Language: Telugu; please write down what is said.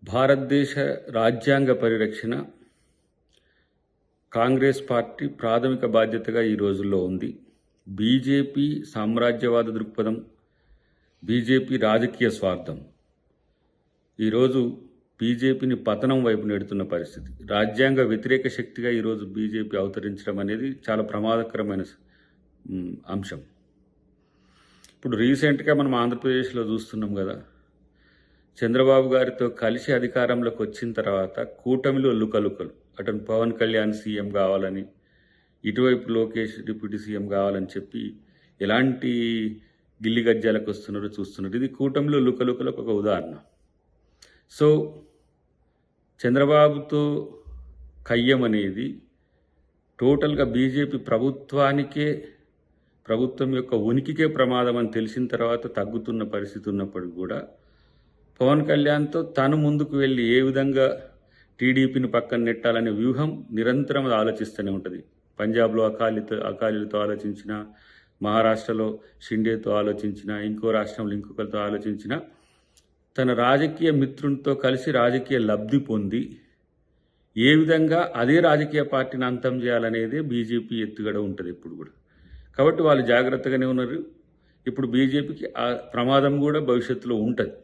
భారతదేశ రాజ్యాంగ పరిరక్షణ కాంగ్రెస్ పార్టీ ప్రాథమిక బాధ్యతగా ఈ రోజుల్లో ఉంది. బీజేపీ సామ్రాజ్యవాద దృక్పథం, బీజేపీ రాజకీయ స్వార్థం ఈరోజు బీజేపీని పతనం వైపు నెడుతున్న పరిస్థితి. రాజ్యాంగ వ్యతిరేక శక్తిగా ఈరోజు బీజేపీ అవతరించడం అనేది చాలా ప్రమాదకరమైన అంశం. ఇప్పుడు రీసెంట్గా మనం ఆంధ్రప్రదేశ్లో చూస్తున్నాం కదా, చంద్రబాబు గారితో కలిసి అధికారంలోకి వచ్చిన తర్వాత కూటమిలో లుకలుకలు, అటు పవన్ కళ్యాణ్ సీఎం కావాలని, ఇటువైపు లోకేష్ డిప్యూటీ సీఎం కావాలని చెప్పి ఎలాంటి గిల్లి గజ్జాలకు వస్తున్నారో చూస్తున్నారు. ఇది కూటమిలో లుకలుకలకు ఒక ఉదాహరణ. సో చంద్రబాబుతో కయ్యం అనేది టోటల్గా బీజేపీ ప్రభుత్వం యొక్క ఉనికికే ప్రమాదం అని తెలిసిన తర్వాత తగ్గుతున్న పరిస్థితి ఉన్నప్పటికీ కూడా పవన్ కళ్యాణ్తో తను ముందుకు వెళ్ళి ఏ విధంగా టీడీపీని పక్కన నెట్టాలనే వ్యూహం నిరంతరం ఆలోచిస్తూనే ఉంటుంది. పంజాబ్లో అకాలీలతో ఆలోచించిన, మహారాష్ట్రలో షిండేతో ఆలోచించిన, ఇంకో రాష్ట్రంలో ఇంకొకరితో ఆలోచించిన, తన రాజకీయ మిత్రునితో కలిసి రాజకీయ లబ్ధి పొంది ఏ విధంగా అదే రాజకీయ పార్టీని అంతం చేయాలనేదే బీజేపీ ఎత్తుగడ ఉంటుంది ఎప్పుడు కూడా. కాబట్టి వాళ్ళు జాగ్రత్తగానే ఉన్నారు. ఇప్పుడు బీజేపీకి ఆ ప్రమాదం కూడా భవిష్యత్తులో ఉంటుంది.